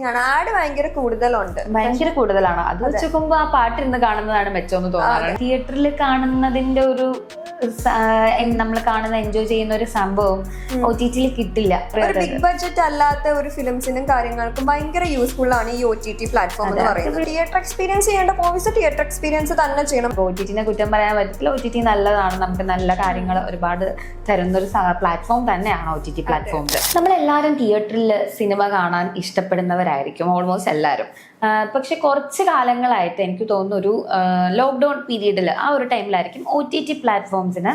Add ഭയങ്കര കൂടുതലാണ്. അത് വെച്ചുമ്പോ ആ പാട്ടിരുന്ന് കാണുന്നതാണ് മെച്ചമെന്ന് തോന്നാറുണ്ട്. തിയേറ്ററിൽ കാണുന്നതിന്റെ ഒരു നമ്മൾ കാണുന്ന എൻജോയ് ചെയ്യുന്ന ഒരു സംഭവം OTT കിട്ടില്ല. ഒരു ബിഗ് ബഡ്ജറ്റ് അല്ലാത്ത ഒരു ഫിലിംസിനും കാര്യങ്ങൾക്കും ഭയങ്കര യൂസ്ഫുൾ ആണ് ഈ OTT പ്ലാറ്റ്ഫോം എന്ന് പറയുന്നത്. തിയേറ്റർ എക്സ്പീരിയൻസ് ചെയ്യേണ്ട മൂവീസ് തിയേറ്റർ എക്സ്പീരിയൻസ് തന്നെ ചെയ്യണം. OTT കുറ്റം പറയാൻ പറ്റില്ല. OTT നല്ലതാണ്, നമുക്ക് നല്ല കാര്യങ്ങൾ ഒരുപാട് തരുന്നൊരു പ്ലാറ്റ്ഫോം തന്നെയാണ് OTT പ്ലാറ്റ്ഫോം. നമ്മളെല്ലാവരും തിയേറ്ററിൽ സിനിമ കാണാൻ ഇഷ്ടപ്പെടുന്നവരായിരിക്കും, ഓൾമോസ്റ്റ് എല്ലാവരും. പക്ഷെ കുറച്ച് കാലങ്ങളായിട്ട് എനിക്ക് തോന്നുന്നു ഒരു ലോക്ക്ഡൗൺ പീരീഡിൽ ആ ഒരു ടൈമിലായിരിക്കും OTT പ്ലാറ്റ്ഫോംസിന്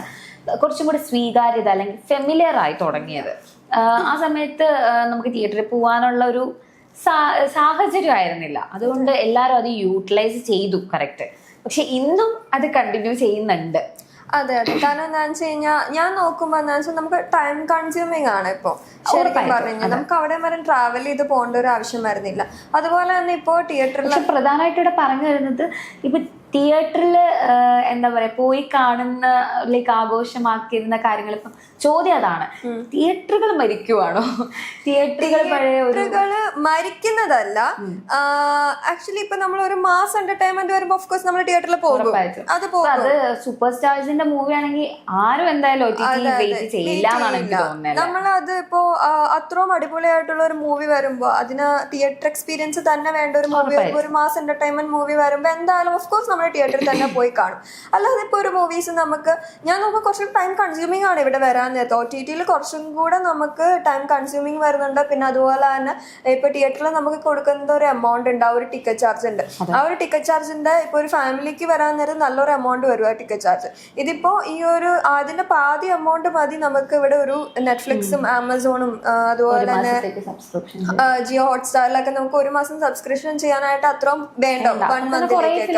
കുറച്ചും കൂടി സ്വീകാര്യത അല്ലെങ്കിൽ ഫെമിലിയർ ആയി തുടങ്ങിയത്. ആ സമയത്ത് നമുക്ക് തിയേറ്ററിൽ പോകാനുള്ള ഒരു സാഹചര്യം ആയിരുന്നില്ല. അതുകൊണ്ട് എല്ലാവരും അത് യൂട്ടിലൈസ് ചെയ്തു, കറക്റ്റ്. പക്ഷെ ഇന്നും അത് കണ്ടിന്യൂ ചെയ്യുന്നുണ്ട്. അതെ, കാരണം എന്താണെന്ന് വെച്ച് കഴിഞ്ഞാൽ ഞാൻ നോക്കുമ്പോൾ എന്താണെന്ന് വെച്ചാൽ നമുക്ക് ടൈം കൺസ്യൂമിങ് ആണ് ഇപ്പോൾ. ശരിക്കും പറഞ്ഞു കഴിഞ്ഞാൽ നമുക്ക് അവിടെ വരെ ട്രാവൽ ചെയ്ത് പോകേണ്ട ഒരു ആവശ്യം വരുന്നില്ല. അതുപോലെ തന്നെ ഇപ്പോൾ തിയേറ്ററിൽ പ്രധാനമായിട്ട് ഇവിടെ പറഞ്ഞു വരുന്നത് ഇപ്പൊ തിയേറ്ററിൽ എന്താ പറയാ പോയി കാണുന്ന ആഘോഷമാക്കിയിരുന്ന കാര്യങ്ങൾ ഇപ്പം ചോദ്യം അതാണ്, തിയേറ്ററുകൾ മരിക്കുവാണോ? തിയേറ്ററുകൾ മരിക്കുന്നതല്ല. ആക്ച്വലി ഇപ്പൊ നമ്മൾ ഒരു മാസ് എന്റർടൈൻമെന്റ് വരുമ്പോ ഓഫ് കോഴ്സ് നമ്മൾ തിയേറ്ററിൽ പോകും. അത് സൂപ്പർ സ്റ്റാർസിന്റെ മൂവി ആണെങ്കിൽ ആരും എന്തായാലും ചെയ്യില്ല എന്നാണ് എനിക്ക് തോന്നുന്നത്. നമ്മളത് ഇപ്പോ അത്രയും അടിപൊളിയായിട്ടുള്ള ഒരു മൂവി വരുമ്പോ അതിന് തിയേറ്റർ എക്സ്പീരിയൻസ് തന്നെ വേണ്ട ഒരു മൂവി വരുമ്പോ, ഒരു മാസ് എന്റർടൈൻമെന്റ് മൂവി വരുമ്പോ എന്തായാലും ഓഫ് കോഴ്സ് നമ്മൾ തിയേറ്ററിൽ തന്നെ പോയി കാണും. അല്ലാതെ ഇപ്പൊ ഒരു മൂവീസ് നമുക്ക് ഞാൻ നോക്കുമ്പോൾ കുറച്ചും ടൈം കൺസ്യൂമിംഗ് ആണ് ഇവിടെ വരാൻ നേരത്തെ. OTT കുറച്ചും കൂടെ നമുക്ക് ടൈം കൺസ്യൂമിംഗ് വരുന്നുണ്ട്. പിന്നെ അതുപോലെ തന്നെ ഇപ്പൊ തിയേറ്ററിൽ നമുക്ക് കൊടുക്കുന്ന ഒരു എമൗണ്ട് ഉണ്ട്, ആ ഒരു ടിക്കറ്റ് ചാർജ് ഉണ്ട്. ആ ഒരു ടിക്കറ്റ് ചാർജിന്റെ ഇപ്പൊ ഒരു ഫാമിലിക്ക് വരാൻ നേരം നല്ലൊരു എമൗണ്ട് വരും ആ ടിക്കറ്റ് ചാർജ്. ഇതിപ്പോ ഈ ഒരു അതിന്റെ പാതി എമൗണ്ട് മതി നമുക്ക് ഇവിടെ ഒരു നെറ്റ്ഫ്ലിക്സും ആമസോണും അതുപോലെ തന്നെ ജിയോ ഹോട്ട്സ്റ്റാറിലൊക്കെ നമുക്ക് ഒരു മാസം സബ്സ്ക്രിപ്ഷൻ ചെയ്യാനായിട്ട് അത്രയും വേണ്ട. 1 മന്തിലേക്ക്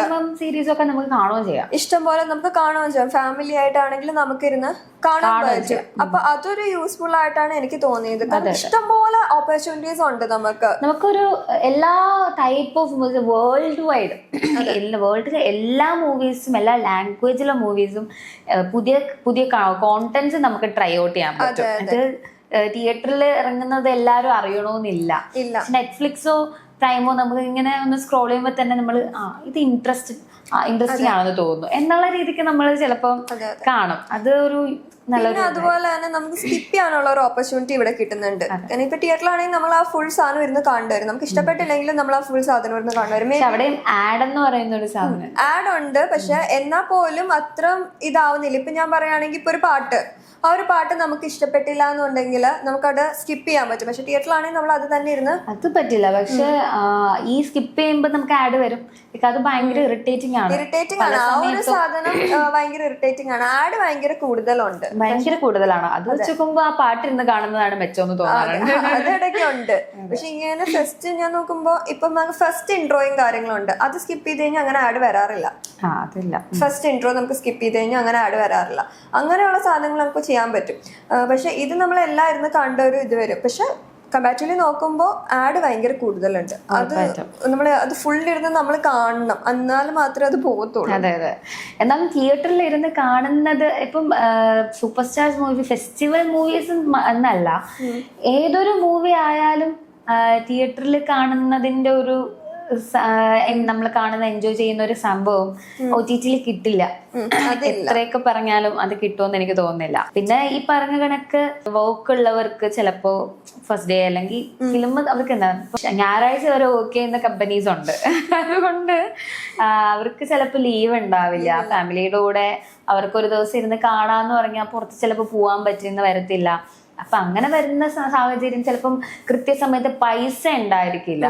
നമുക്ക് കാണുകയും ചെയ്യാം, ഇഷ്ടംപോലെ നമുക്ക് കാണുകയും ചെയ്യാം. ഫാമിലി ആയിട്ടാണെങ്കിൽ നമുക്ക് ഇരുന്ന് കാണാൻ പറ്റും. അപ്പൊ അതൊരു യൂസ്ഫുൾ ആയിട്ടാണ് എനിക്ക് തോന്നിയത്. ഇഷ്ടംപോലെ ഓപ്പർച്യൂണിറ്റീസ് ഉണ്ട് നമുക്കൊരു എല്ലാ ടൈപ്പ് ഓഫ് വേൾഡ് വൈഡ് വേൾഡിലെ എല്ലാ മൂവീസും എല്ലാ ലാംഗ്വേജിലെ മൂവീസും പുതിയ പുതിയ കോണ്ടന്റ്സ് നമുക്ക് ട്രൈ ഔട്ട് ചെയ്യാൻ പറ്റും. അത് തിയേറ്ററിൽ ഇറങ്ങുന്നത് എല്ലാവരും അറിയണമെന്നില്ല. നെറ്റ്ഫ്ലിക്സോ പ്രൈമോ നമുക്ക് ഇങ്ങനെ ഒന്ന് സ്ക്രോൾ ചെയ്യുമ്പോൾ തന്നെ നമ്മൾ ഇത് ഇൻട്രസ്റ്റിംഗ് ആണെന്ന് തോന്നുന്നു എന്നുള്ള രീതിക്ക് നമ്മൾ ചിലപ്പോൾ കാണും. അത് ഒരു പിന്നെ അതുപോലെ തന്നെ നമുക്ക് സ്കിപ്പ് ചെയ്യാനുള്ള ഒരു ഓപ്പർച്യൂണിറ്റി ഇവിടെ കിട്ടുന്നുണ്ട്. കാരണം ഇപ്പൊ തിയേറ്ററിലാണെങ്കിൽ നമ്മൾ ആ ഫുൾ സാധനം ഇരുന്ന് കാണുവരും. നമുക്ക് ഇഷ്ടപ്പെട്ടില്ലെങ്കിലും നമ്മൾ ആ ഫുൾ സാധനം ഇരുന്ന് കാണുവരും. അവിടെയും ആഡ് എന്ന് പറയുന്ന ഒരു സാധനം ആഡ് ഉണ്ട്, പക്ഷെ എന്നാ പോലും അത്ര ഇതാവുന്നില്ല. ഇപ്പൊ ഞാൻ പറയുകയാണെങ്കിൽ ഇപ്പൊ ഒരു പാട്ട്, ആ ഒരു പാട്ട് നമുക്ക് ഇഷ്ടപ്പെട്ടില്ല എന്നുണ്ടെങ്കിൽ നമുക്കത് സ്കിപ്പ് ചെയ്യാൻ പറ്റും. പക്ഷെ തിയേറ്ററിലാണെങ്കിൽ നമ്മൾ അത് തന്നെ ഇരുന്ന് അത് പറ്റില്ല. പക്ഷെ ഈ സ്കിപ്പ് ചെയ്യുമ്പോൾ നമുക്ക് ആഡ് വരും. അത് ഭയങ്കര ഇറിറ്റേറ്റിംഗ് ആണ്. ആ ഒരു സാധനം ഭയങ്കര ഇറിറ്റേറ്റിംഗ് ആണ്. ആഡ് ഭയങ്കര കൂടുതലാണ്. അത് വെച്ചുമ്പോ ആ പാട്ടിരുന്ന് കാണുന്നതാണ് മെച്ചമെന്ന് തോന്നാറുണ്ട്. അതിടയ്ക്ക് ഉണ്ട്. പക്ഷെ ഇങ്ങനെ ഫസ്റ്റ് ഞാൻ നോക്കുമ്പോ ഇപ്പൊ നമുക്ക് ഫസ്റ്റ് ഇൻട്രോയും കാര്യങ്ങളുണ്ട്. അത് സ്കിപ്പ് ചെയ്ത് കഴിഞ്ഞാൽ അങ്ങനെ ആഡ് വരാറില്ല. ഫസ്റ്റ് ഇൻട്രോ നമുക്ക് സ്കിപ്പ് ചെയ്ത് കഴിഞ്ഞാൽ അങ്ങനെ ആഡ് വരാറില്ല. അങ്ങനെയുള്ള സാധനങ്ങൾ നമുക്ക് ചെയ്യാൻ പറ്റും. പക്ഷെ ഇത് നമ്മളെല്ലാം ഇരുന്ന് കണ്ട ഒരു ഇത് വരും. പക്ഷെ കമ്പാരിറ്റീവ്ലി നോക്കുമ്പോൾ ആഡ് ഭയങ്കര കൂടുതലുണ്ട്. അത് നമ്മൾ അത് ഫുള്ളിരുന്ന് നമ്മൾ കാണണം, എന്നാൽ മാത്രമേ അത് പോകത്തുള്ളൂ. അതെ അതെ. എന്നാലും തിയേറ്ററിൽ ഇരുന്ന് കാണുന്നത് ഇപ്പം super stars movie festival movies എന്നല്ല, ഏതൊരു മൂവി ആയാലും തിയേറ്ററിൽ കാണുന്നതിന്റെ ഒരു നമ്മൾ കാണുന്ന എൻജോയ് ചെയ്യുന്ന ഒരു സംഭവം OTT കിട്ടില്ല. എത്രയൊക്കെ പറഞ്ഞാലും അത് കിട്ടുമെന്ന് എനിക്ക് തോന്നുന്നില്ല. പിന്നെ ഈ പറഞ്ഞ കണക്ക് വർക്ക് ഉള്ളവർക്ക് ചിലപ്പോ ഫസ്റ്റ് ഡേ അല്ലെങ്കിൽ ഫിലിം അവർക്ക് എന്താ ഞായറാഴ്ച വരെ വർക്ക് ചെയ്യുന്ന കമ്പനീസ് ഉണ്ട്. അതുകൊണ്ട് അവർക്ക് ചിലപ്പോൾ ലീവ് ഉണ്ടാവില്ല. ഫാമിലിയുടെ കൂടെ അവർക്ക് ഒരു ദിവസം ഇരുന്ന് കാണാന്ന് പറഞ്ഞാൽ പുറത്ത് ചിലപ്പോൾ പോവാൻ പറ്റുന്ന വരത്തില്ല. അപ്പൊ അങ്ങനെ വരുന്ന സാഹചര്യം ചിലപ്പം കൃത്യസമയത്ത് പൈസ ഉണ്ടായിരിക്കില്ല.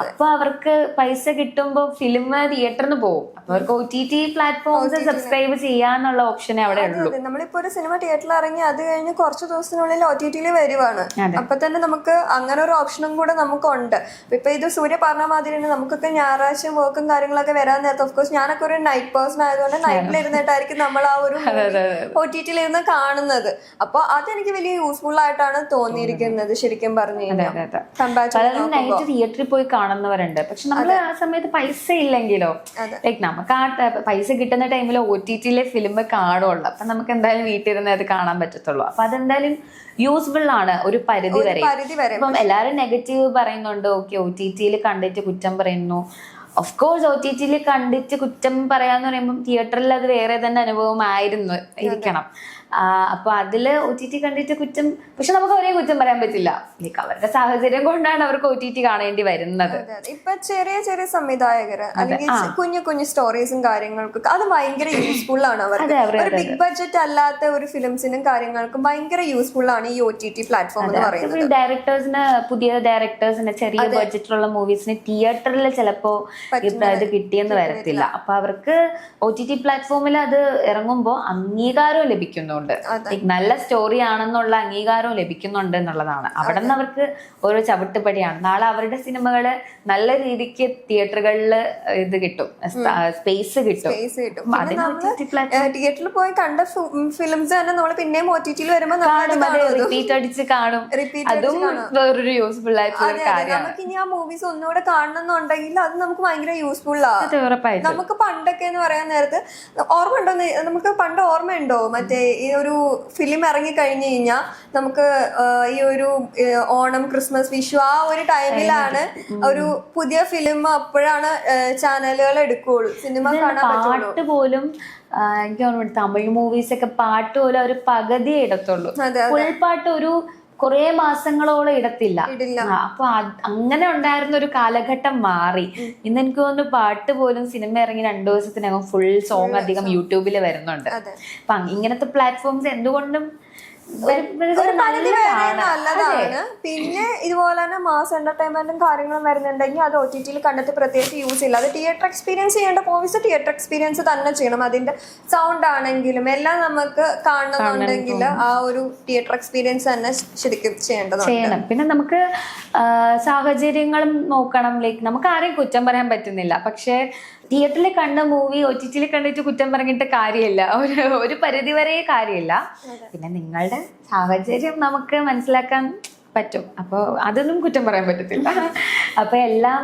അപ്പൊ അവർക്ക് പൈസ കിട്ടുമ്പോ ഫിലിം തിയേറ്ററിന് പോകും. അപ്പൊ അവർക്ക് OTT പ്ലാറ്റ്ഫോംസ് സബ്സ്ക്രൈബ് ചെയ്യാന്നുള്ള ഓപ്ഷനേ അവിടെ ഉള്ളൂ. നമ്മളിപ്പോ ഒരു സിനിമ തിയേറ്ററിൽ ഇറങ്ങി അത് കഴിഞ്ഞ് കുറച്ച് ദിവസത്തിനുള്ളിൽ OTT വരുവാണ്. അപ്പൊ തന്നെ നമുക്ക് അങ്ങനെ ഒരു ഓപ്ഷനും കൂടെ നമുക്കുണ്ട്. ഇപ്പൊ ഇത് സൂര്യ പറഞ്ഞ മാതിരി നമുക്കൊക്കെ ഞായറാഴ്ച വർക്കും കാര്യങ്ങളൊക്കെ വരാൻ നേരത്തെ ഓഫ്കോഴ്സ് ഞാനൊക്കെ ഒരു നൈറ്റ് പേഴ്സൺ ആയതുകൊണ്ട് നൈറ്റിൽ ഇരുന്നിട്ടായിരിക്കും നമ്മൾ ആ ഒരു OTT ഇരുന്ന് കാണുന്നത്. അപ്പൊ അതെനിക്ക് വലിയ യൂസ്ഫുൾ യൂസ്ഫുൾ ആയിട്ടാണ് തോന്നിയിരിക്കുന്നത് ശരിക്കും പറഞ്ഞു കഴിഞ്ഞാൽ. പലരും നൈറ്റ് തിയേറ്ററിൽ പോയി കാണുന്നവരുണ്ട്. പക്ഷെ നമ്മൾ ആ സമയത്ത് പൈസ ഇല്ലെങ്കിലോ, ലൈക്ക് നമുക്ക് ആ പൈസ കിട്ടുന്ന ടൈമിൽ OTT-ലെ ഫിലിം കാണുള്ളൂ. അപ്പൊ നമുക്ക് എന്തായാലും വീട്ടിലിരുന്ന് അത് കാണാൻ പറ്റത്തുള്ളൂ. അപ്പൊ അതെന്തായാലും യൂസ്ഫുൾ ആണ് ഒരു പരിധി വരെ. ഇപ്പം എല്ലാരും നെഗറ്റീവ് പറയുന്നുണ്ട്, ഓക്കെ OTT-ൽ കണ്ടിട്ട് കുറ്റം പറയുന്നു. ഓഫ് കോഴ്സ് OTT-ൽ കണ്ടിട്ട് കുറ്റം പറയാന്ന് പറയുമ്പോൾ തിയേറ്ററിൽ അത് വേറെ തന്നെ അനുഭവമായിരുന്നു ഇരിക്കണം. അപ്പൊ അതില് OTT കണ്ടിട്ട് കുറ്റം, പക്ഷെ നമുക്ക് ഒരേ കുറ്റം പറയാൻ പറ്റില്ല. ലൈക്ക് അവരുടെ സാഹചര്യം കൊണ്ടാണ് അവർക്ക് OTT കാണേണ്ടി വരുന്നത്. ഇപ്പൊ ചെറിയ ചെറിയ സംവിധായകര് അല്ലെങ്കിൽ കുഞ്ഞു കുഞ്ഞു സ്റ്റോറീസും കാര്യങ്ങൾക്കും അത് ഭയങ്കര യൂസ്ഫുൾ ആണ് അവർക്ക്. ഒരു ബിഗ് ബഡ്ജറ്റ് അല്ലാത്ത ഒരു ഫിലിംസിനും കാര്യങ്ങൾക്കും ഭയങ്കര യൂസ്ഫുൾ ആണ് ഈ OTT പ്ലാറ്റ്ഫോം എന്ന് പറയുന്നത്. ഡയറക്ടേഴ്സിന്, പുതിയ ഡയറക്ടേഴ്സിന് ചെറിയ ബഡ്ജറ്റിലുള്ള മൂവീസിന് തിയേറ്ററിൽ ചിലപ്പോ ഇത് കിട്ടിയെന്ന് വരത്തില്ല. അപ്പൊ അവർക്ക് OTT പ്ലാറ്റ്ഫോമിൽ അത് ഇറങ്ങുമ്പോൾ അംഗീകാരം ലഭിക്കുന്നുണ്ട്. നല്ല സ്റ്റോറി ആണെന്നുള്ള അംഗീകാരവും ലഭിക്കുന്നുണ്ട് എന്നുള്ളതാണ്. അവിടെ നിന്ന് അവർക്ക് ഓരോ ചവിട്ടുപടിയാണ്. നാളെ അവരുടെ സിനിമകള് നല്ല രീതിക്ക് തിയേറ്ററുകളിൽ ഇത് കിട്ടും, സ്പേസ് കിട്ടും. തിയേറ്ററിൽ പോയി കണ്ട ഫിലിംസ് തന്നെ നമ്മൾ പിന്നെയും OTT-ൽ വരുമ്പോൾ റിപ്പീറ്റ് അടിച്ച് കാണും. അതും വേറൊരു യൂസ്ഫുൾ ആയിട്ടുള്ള കാര്യമാണ്. നമുക്ക് ഇനി ആ മൂവീസ് ഒന്നുകൂടെ കാണണമെന്നുണ്ടെങ്കിൽ അത് നമുക്ക് ഭയങ്കര യൂസ്ഫുൾ ആണ്. നമുക്ക് പണ്ടൊക്കെ എന്ന് പറയാൻ നേരത്ത് ഓർമ്മ ഉണ്ടോ, നമുക്ക് പണ്ട് ഓർമ്മയുണ്ടോ മറ്റേ ഈ ഒരു ഫിലിം ഇറങ്ങി കഴിഞ്ഞു കഴിഞ്ഞാൽ നമുക്ക് ഈ ഒരു ഓണം, ക്രിസ്മസ്, വിഷു ആ ഒരു ടൈമിലാണ് ഒരു പുതിയ ഫിലിം അപ്പോഴാണ് ചാനലുകൾ എടുക്കുള്ളൂ, സിനിമ കാണാൻ പറ്റുള്ളൂ. പാട്ട് പോലും എനിക്ക് തോന്നുന്നു തമിഴ് മൂവീസ് ഒക്കെ പാട്ട് പോലും ഒരു പകുതി ഇടത്തുള്ളൂ. ഫുൾ പാട്ട് ഒരു കുറെ മാസങ്ങളോളം ഇടത്തില്ല. അപ്പൊ അങ്ങനെ ഉണ്ടായിരുന്ന ഒരു കാലഘട്ടം മാറി. ഇന്ന് എനിക്ക് തോന്നുന്നു പാട്ട് പോലും സിനിമ ഇറങ്ങി 2 ദിവസത്തിനകം ഫുൾ സോങ് അധികം യൂട്യൂബിൽ വരുന്നുണ്ട്. അപ്പൊ ഇങ്ങനത്തെ പ്ലാറ്റ്ഫോംസ് എന്തുകൊണ്ടും നല്ലതാണ്. പിന്നെ ഇതുപോലെ തന്നെ മാസ് എന്റർടൈൻമെന്റും കാര്യങ്ങളും വരുന്നുണ്ടെങ്കിൽ അത് OTT-ൽ കണ്ടിട്ട് പ്രത്യേകിച്ച് യൂസ് ഇല്ല. അത് തിയേറ്റർ എക്സ്പീരിയൻസ് ചെയ്യേണ്ട മൂവീസ് തിയേറ്റർ എക്സ്പീരിയൻസ് തന്നെ ചെയ്യണം. അതിന്റെ സൗണ്ട് ആണെങ്കിലും എല്ലാം നമുക്ക് കാണണമെന്നുണ്ടെങ്കിൽ ആ ഒരു തിയേറ്റർ എക്സ്പീരിയൻസ് തന്നെ ശരിക്കും ചെയ്യണം. പിന്നെ നമുക്ക് സാഹചര്യങ്ങളും നോക്കണം. ലൈക്ക് നമുക്ക് ആരെയും കുറ്റം പറയാൻ പറ്റുന്നില്ല. പക്ഷെ തിയേറ്ററിൽ കണ്ട മൂവി OTT-ൽ കണ്ടിട്ട് കുറ്റം പറഞ്ഞിട്ട് കാര്യമില്ല. ഒരു പരിധി വരെ കാര്യമില്ല. പിന്നെ നിങ്ങളുടെ സാഹചര്യം നമുക്ക് മനസ്സിലാക്കാൻ പറ്റും. അപ്പോൾ അതൊന്നും കുറ്റം പറയാൻ പറ്റത്തില്ല. അപ്പൊ എല്ലാം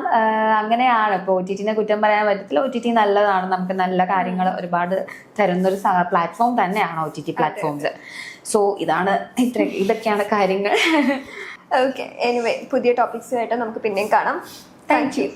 അങ്ങനെയാണ്. ഇപ്പോൾ OTT-നെ കുറ്റം പറയാൻ പറ്റത്തില്ല. OTT നല്ലതാണ്, നമുക്ക് നല്ല കാര്യങ്ങൾ ഒരുപാട് തരുന്നൊരു പ്ലാറ്റ്ഫോം തന്നെയാണ് OTT പ്ലാറ്റ്ഫോംസ്. സോ ഇതൊക്കെയാണ് കാര്യങ്ങൾ. ഓക്കെ, എനിവേ പുതിയ ടോപ്പിക്സുമായിട്ട് നമുക്ക് പിന്നെയും കാണാം. Thank you.